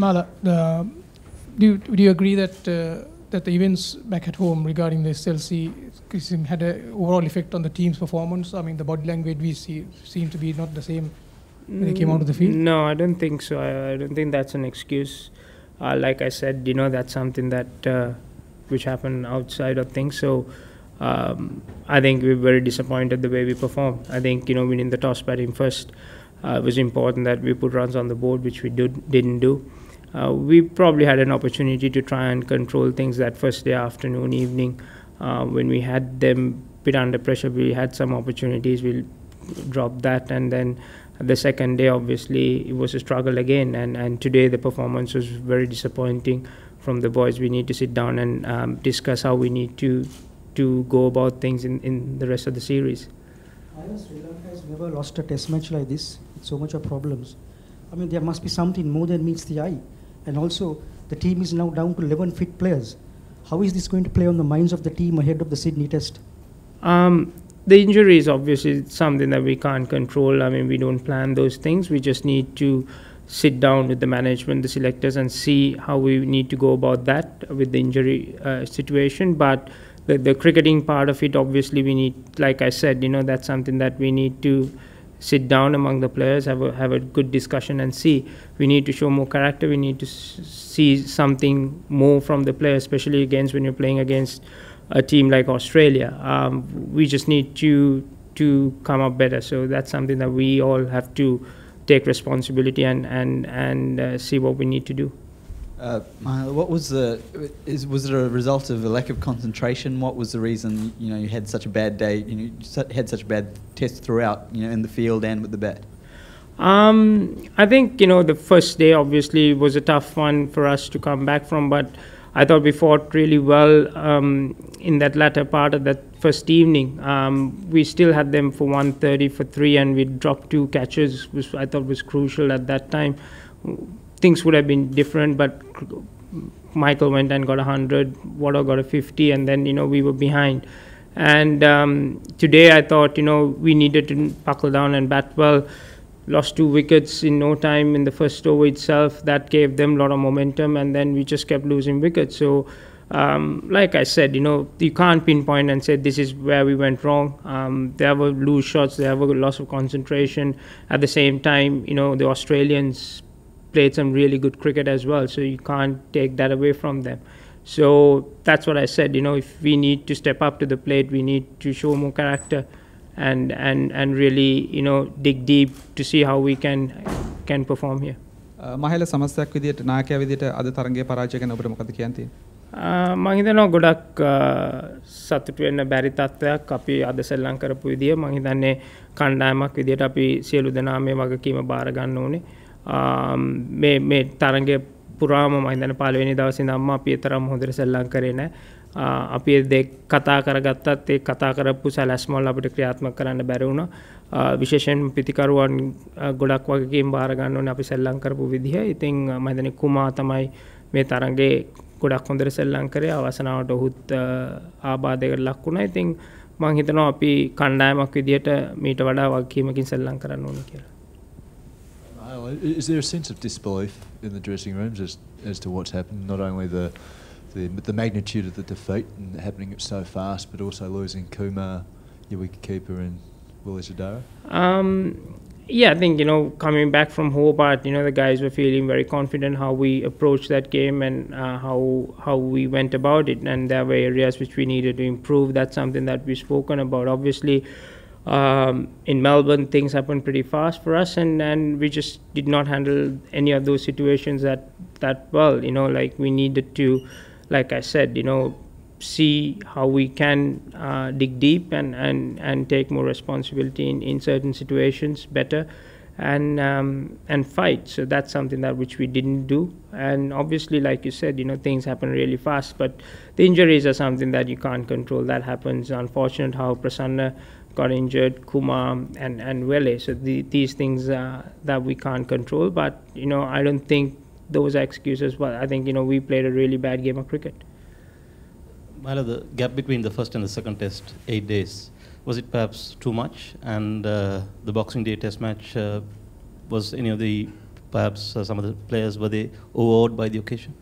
Mala, do you agree that that the events back at home regarding the SLC had an overall effect on the team's performance? I mean, the body language we seem to be not the same when they came out of the field. No, I don't think so. I don't think that's an excuse. Like I said, that's something that which happened outside of things. So I think we're very disappointed the way we performed. I think winning the toss batting first was important that we put runs on the board, which we didn't do. We probably had an opportunity to try and control things that first day, afternoon, evening. When we had them bit under pressure, we had some opportunities. We'll drop that, and then the second day, obviously, it was a struggle again. And today, the performance was very disappointing from the boys. We need to sit down and discuss how we need to go about things in the rest of the series. Sri Lanka has never lost a test match like this with so much of problems. I mean, there must be something more than meets the eye. And also, the team is now down to 11 fit players. How is this going to play on the minds of the team ahead of the Sydney Test? The injury is obviously something that we can't control. I mean, we don't plan those things. We just need to sit down with the management, the selectors, and see how we need to go about that with the injury situation. But the cricketing part of it, obviously, we need, like I said, that's something that we need to sit down among the players, have a good discussion and see. We need to show more character. We need to see something more from the players, especially when you're playing against a team like Australia. We just need to come up better. So that's something that we all have to take responsibility and see what we need to do. What was was it a result of a lack of concentration? What was the reason you had such a bad day? You had such a bad test throughout, in the field and with the bat. I think the first day obviously was a tough one for us to come back from, but I thought we fought really well in that latter part of that first evening. We still had them for 130 for 3, and we dropped 2 catches, which I thought was crucial at that time. Things would have been different, but Michael went and got 100, Wada got a 50, and then we were behind. And today I thought we needed to buckle down and bat well. Lost 2 wickets in no time in the first over itself. That gave them a lot of momentum, and then we just kept losing wickets. So like I said, you can't pinpoint and say this is where we went wrong. There were loose shots, there were loss of concentration. At the same time, the Australians played some really good cricket as well, so you can't take that away from them. So that's what I said, if we need to step up to the plate, we need to show more character and really dig deep to see how we can perform here. Mahela සමස්තයක් විදියට නායකයා විදියට අද තරගයේ පරාජය ගැන ඔබට මොකද කියන්න තියෙන්නේ? මම හිතනවා ගොඩක් සතුටු වෙන්න බැරි තත්ත්වයක් අපි අද සෙල්ලම් කරපු විදිය. මම හිතන්නේ කණ්ඩායමක් විදියට අපි සියලු දෙනා මේ වගකීම බාර ගන්න ඕනේ. මේ තරගය පුරාම මම හිතන්නේ පළවෙනි දවසේ ඉඳන්ම අපි තරම් හොඳට සෙල්ලම් කරේ නැහැ. අපි දෙක කතා කරගත්තත් ඒ කතා කරපු සැලැස්මවල අපිට ක්‍රියාත්මක කරන්න බැරි වුණා. විශේෂයෙන් පිටිකරුවන් ගොඩක් වගකීම් බාර ගන්න ඕනේ අපි සෙල්ලම් කරපු විදිහ. ඉතින් මම හිතන්නේ කුමා තමයි මේ තරගයේ ගොඩක් හොඳට සෙල්ලම් කරේ. අවසනාවට ඔහුත් ආබාධයකට ලක් වුණා. ඉතින් මම හිතනවා අපි කණ්ඩායමක් විදියට මීට වඩා වගකීමකින් සෙල්ලම් කරන්න ඕනේ කියලා. Is there a sense of disbelief in the dressing rooms as to what's happened? Not only the magnitude of the defeat and happening so fast, but also losing Kumar, your wicketkeeper, and Willie Jadara? Yeah, I think coming back from Hobart, the guys were feeling very confident how we approached that game and how we went about it, and there were areas which we needed to improve. That's something that we've spoken about. Obviously, in Melbourne, things happened pretty fast for us, and we just did not handle any of those situations that well. Like we needed to, like I said, see how we can dig deep and take more responsibility in certain situations better and fight. So that's something that which we didn't do. And obviously, like you said, things happen really fast, but the injuries are something that you can't control. That happens. Unfortunate how Prasanna got injured, Kumar and Wele. So these things that we can't control, but I don't think those are excuses. But I think we played a really bad game of cricket. Mahela, the gap between the first and the second test, 8 days, was it perhaps too much? And the Boxing Day test match, was any of the perhaps some of the players, were they overawed by the occasion?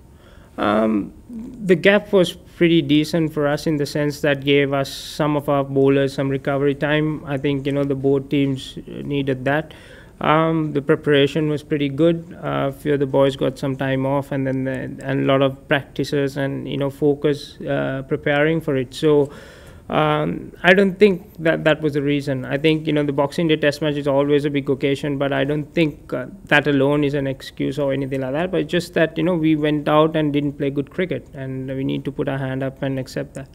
The gap was pretty decent for us in the sense that gave us some of our bowlers some recovery time. I think the both teams needed that. The preparation was pretty good. A few of the boys got some time off, and then and a lot of practices and focus preparing for it. So I don't think that was the reason. I think the Boxing Day Test match is always a big occasion, but I don't think that alone is an excuse or anything like that. But just that we went out and didn't play good cricket, and we need to put our hand up and accept that.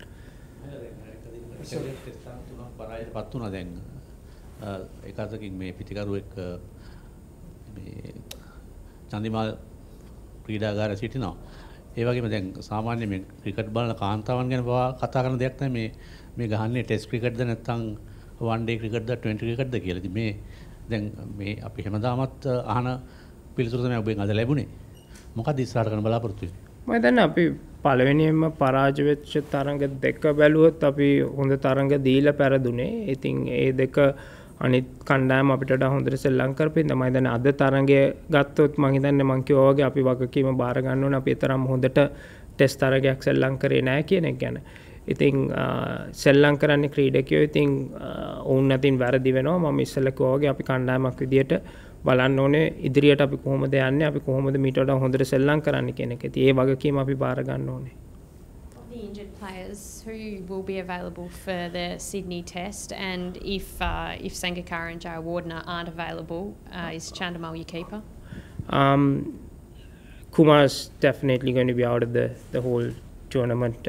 එකතකින් මේ පිටිකරුවෙක් මේ චන්දිමාල් ක්‍රීඩාගාරයේ සිටිනවා. ඒ වගේම දැන් සාමාන්‍ය මේ cricket බලන කාන්තාවන් ගැන කතා කරන දෙයක් තමයි මේ ගහන්නේ ටෙස්ට් ක්‍රිකට්ද නැත්නම් වන් ඩේ ක්‍රිකට්ද 20 ක්‍රිකට්ද කියලා. ඉතින් මේ දැන් මේ අපි හැමදාමත් අහන පිළිතුර තමයි ඔබෙන් අද ලැබුණේ. මොකක්ද ඉස්සරහට කරන්න බලාපොරොත්තු වෙන්නේ? මම දන්නේ අපි පළවෙනියෙන්ම පරාජය වෙච්ච තරඟ දෙක බැලුවොත් අපි හොඳ තරඟ දීලා පෙරදුනේ. ඉතින් ඒ දෙක අනිත් කණ්ඩායම අපිට වඩා හොඳට සෙල්ලම් කරපින් තමයි දැන් අද තරඟය ගත්තොත් මම හිතන්නේ මං කිව්වා වගේ අපි වගකීම බාර ගන්න ඕනේ. අපි තරම් හොඳට ටෙස්ට් තරගයක් සෙල්ලම් කරේ නැහැ කියන එක ගැන. ඉතින් සෙල්ලම් කරන්නේ ක්‍රීඩකයෝ. ඉතින් ඔවුන් අතින් වැරදි වෙනවා. මම ඉස්සෙල්ලා කිව්වා වගේ අපි කණ්ඩායමක් විදියට බලන්න ඕනේ ඉදිරියට අපි කොහොමද යන්නේ, අපි කොහොමද මීට වඩා හොඳට සෙල්ලම් කරන්න කියන එක. ඉතින් ඒ වගකීම අපි බාර ගන්න ඕනේ. The injured players who will be available for the Sydney Test, and if Sangakkara and Jayawardene aren't available, is Chandimal your keeper? Kumar's definitely going to be out of the whole tournament.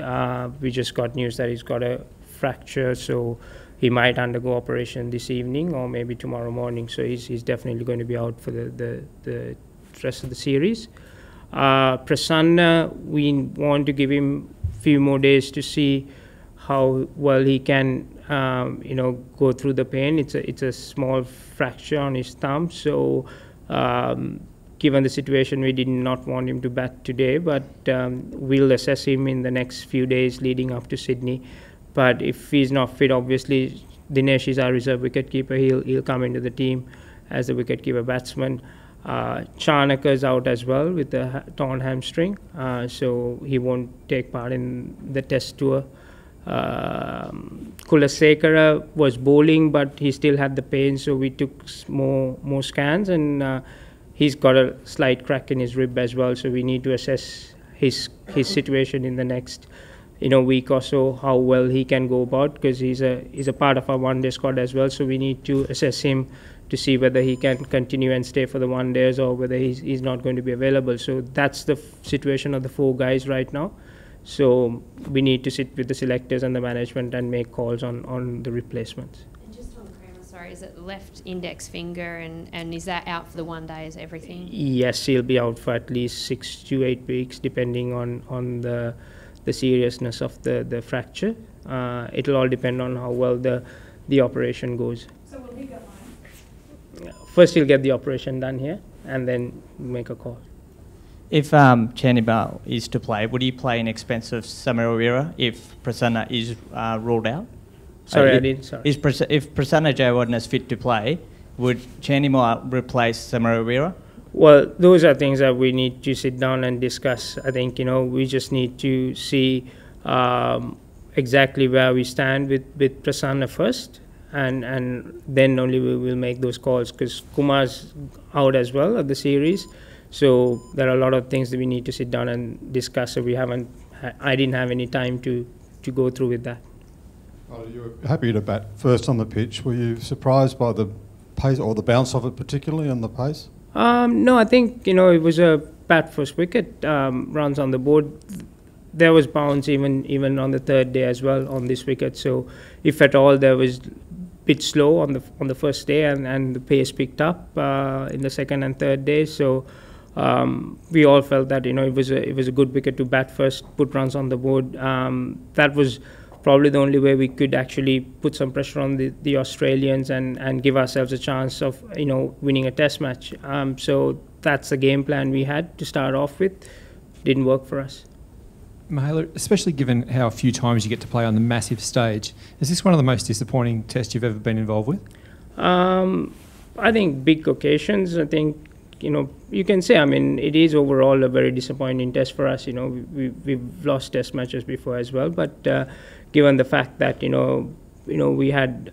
We just got news that he's got a fracture, so he might undergo operation this evening or maybe tomorrow morning. So he's definitely going to be out for the rest of the series. Prasanna, we want to give him few more days to see how well he can go through the pain. It's a small fracture on his thumb, so given the situation we did not want him to bat today, but we'll assess him in the next few days leading up to Sydney. But if he's not fit, obviously Dinesh is our reserve wicketkeeper. He'll come into the team as the wicketkeeper batsman. Chanaka is out as well with the torn hamstring, so he won't take part in the test tour. Kulasekara was bowling, but he still had the pain, so we took more scans, and he's got a slight crack in his rib as well, so we need to assess his situation in the next week or so, how well he can go about, because he's a part of our one-day squad as well, so we need to assess him to see whether he can continue and stay for the one days or whether he's not going to be available. So that's the situation of the four guys right now. So we need to sit with the selectors and the management and make calls on the replacements. And just on Kramer, sorry, is it left index finger, and is that out for the one day, is everything? Yes, he'll be out for at least 6 to 8 weeks depending on the seriousness of the fracture. It'll all depend on how well the operation goes. So will he go home? First he'll get the operation done here and then make a call. If Chandimal is to play, would he play in expense of Samaraweera if Prasanna is ruled out? Sorry, I if, didn't. Sorry. If Prasanna Jayawardene is fit to play, would Chandimal replace Samaraweera? Well, those are things that we need to sit down and discuss. I think we just need to see exactly where we stand with Prasanna first. And then only we will make those calls, because Kumar's out as well of the series. So there are a lot of things that we need to sit down and discuss. So I didn't have any time to go through with that. Well, you were happy to bat first on the pitch. Were you surprised by the pace or the bounce of it, particularly, and the pace? No, I think it was a bat first wicket, runs on the board. There was bounce even on the third day as well on this wicket. So if at all there was bit slow on the first day, and the pace picked up in the second and third day. So we all felt that it was a good wicket to bat first, put runs on the board. That was probably the only way we could actually put some pressure on the Australians and give ourselves a chance of winning a test match. So that's the game plan we had to start off with. Didn't work for us. Mahela, especially given how few times you get to play on the massive stage, is this one of the most disappointing tests you've ever been involved with? I think big occasions. I think you can say, I mean, it is overall a very disappointing test for us. We've lost test matches before as well, but given the fact that we had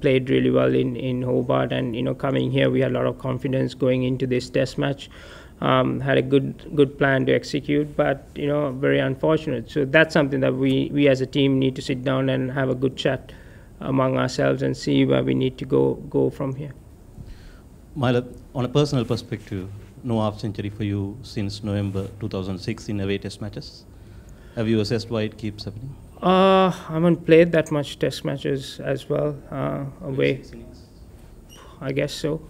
played really well in Hobart, and coming here we had a lot of confidence going into this test match. Had a good plan to execute, but very unfortunate. So that's something that we as a team need to sit down and have a good chat among ourselves and see where we need to go from here. Mahela, on a personal perspective, no half century for you since November 2006 in away test matches. Have you assessed why it keeps happening? I haven't played that much test matches as well away. I guess so.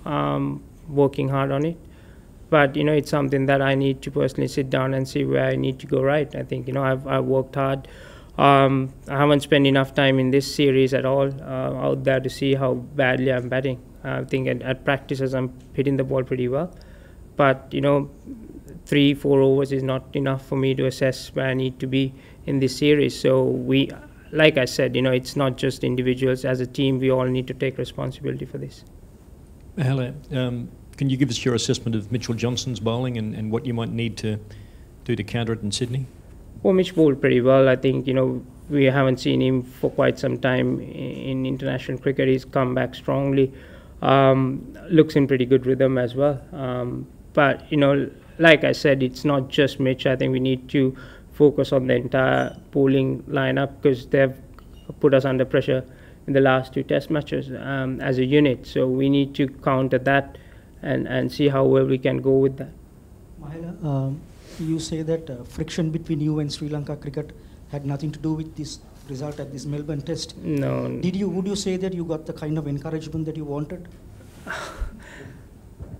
Working hard on it. But it's something that I need to personally sit down and see where I need to go right. I think I've worked hard. I haven't spent enough time in this series at all out there to see how badly I'm batting. I think at practices I'm hitting the ball pretty well, but 3-4 overs is not enough for me to assess where I need to be in this series. So like I said, it's not just individuals. As a team, we all need to take responsibility for this. Mahela, can you give us your assessment of Mitchell Johnson's bowling and what you might need to do to counter it in Sydney? Well, Mitch bowled pretty well. I think, we haven't seen him for quite some time in international cricket. He's come back strongly. Looks in pretty good rhythm as well. But, like I said, it's not just Mitch. I think we need to focus on the entire bowling lineup because they've put us under pressure in the last 2 test matches as a unit. So we need to counter that and see how well we can go with that. Mahela, you say that friction between you and Sri Lanka cricket had nothing to do with this result at this Melbourne Test. No. Would you say that you got the kind of encouragement that you wanted?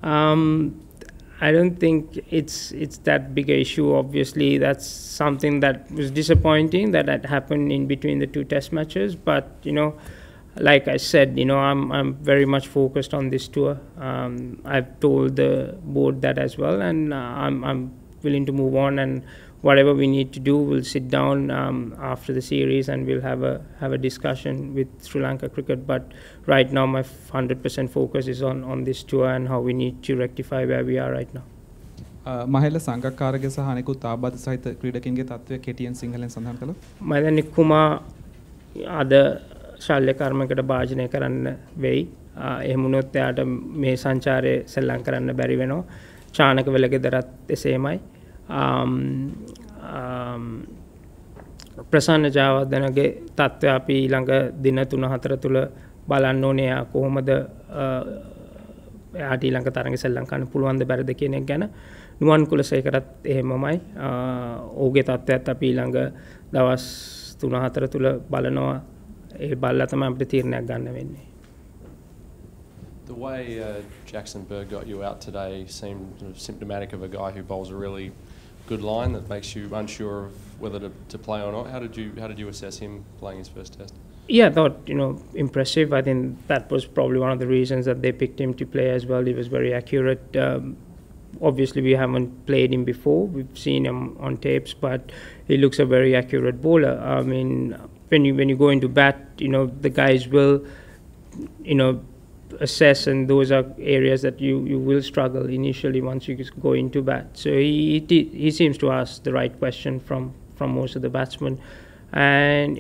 I don't think it's that big an issue. Obviously, that's something that was disappointing that had happened in between the 2 test matches. But like I said, I'm very much focused on this tour. I've told the board that as well, and I'm willing to move on. And whatever we need to do, we'll sit down after the series and we'll have a discussion with Sri Lanka cricket. But right now, my 100% focus is on this tour and how we need to rectify where we are right now. Mahela සංගක්කාරගේ සහ අනෙකුත් ආබාධ සහිත ක්‍රීඩකින්ගේ තත්ත්වය කෙටියෙන් සිංහලෙන් සඳහන් කළොත් මම දැන් කුමා අද ශල්‍ය කර්මයකට භාජනය කරන්න වෙයි. එහෙම වුණොත් එයාට මේ සංචාරය සෙල්ලම් කරන්න බැරි වෙනවා. චානක වෙලගෙදරත් එසේමයි. ප්‍රසන්න ජයවර්ධනගේ තත්ත්වය අපි ඊළඟ දින 3-4 තුල බලන්න ඕනේ. කොහොමද එයාට ඊළඟ තරඟ සෙල්ලම් කරන්න පුළුවන්ද බැරිද කියන එක ගැන. නුවන් කුලසේකරත් එහෙමමයි. ඔහුගේ තත්ත්වයත් අපි ඊළඟ දවස් 3-4 තුල බලනවා. ඒ බලලා තමයි අපිට තීරණයක් ගන්න වෙන්නේ. The way Jackson Bird got you out today seemed sort of symptomatic of a guy who bowls a really good line that makes you unsure of whether to play or not. How did you assess him playing his first test? Yeah, I thought impressive. I think that was probably one of the reasons that they picked him to play as well. He was very accurate. Obviously, we haven't played him before. We've seen him on tapes, but he looks a very accurate bowler. I mean, when you go into bat, the guys will, assess, and those are areas that you will struggle initially once you go into bat. So he seems to ask the right question from most of the batsmen, and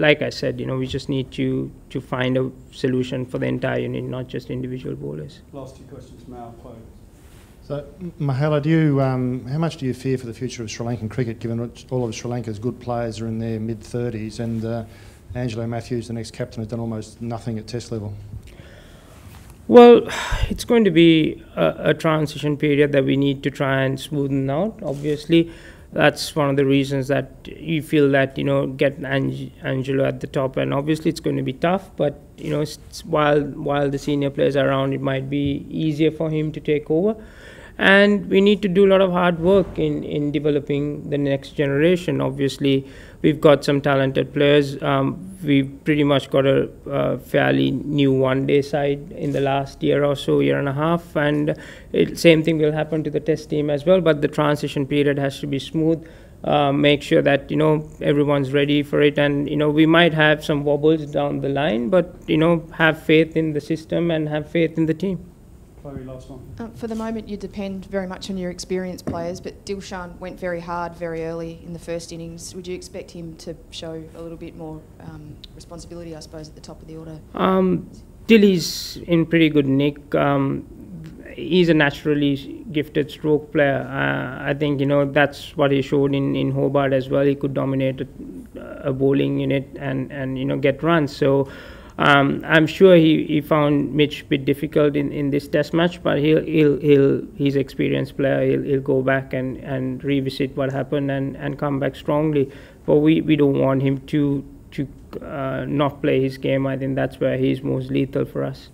like I said, we just need to find a solution for the entire unit, not just individual bowlers. Last 2 questions, Mal, please. So, Mahela, how much do you fear for the future of Sri Lankan cricket, given that all of Sri Lanka's good players are in their mid-30s, and Angelo Matthews, the next captain, has done almost nothing at Test level? Well, it's going to be a transition period that we need to try and smoothen out. Obviously, that's one of the reasons that you feel that get Angelo at the top, and obviously it's going to be tough. But while the senior players are around, it might be easier for him to take over. And we need to do a lot of hard work in developing the next generation. Obviously, we've got some talented players. We've pretty much got a fairly new one-day side in the last year or so, year and a half. And same thing will happen to the Test team as well. But the transition period has to be smooth. Make sure that everyone's ready for it. And we might have some wobbles down the line, but have faith in the system and have faith in the team. Chloe, last one. For the moment, you depend very much on your experienced players, but Dilshan went very hard very early in the first innings. Would you expect him to show a little bit more responsibility, I suppose, at the top of the order? Dilly's in pretty good nick. He's a naturally gifted stroke player. I think, you know, that's what he showed in Hobart as well. He could dominate a bowling unit and you know, get runs. So I'm sure he found Mitch a bit difficult in this test match, but he's an experienced player. He'll go back and revisit what happened and come back strongly. But we don't want him to not play his game. I think that's where he's most lethal for us.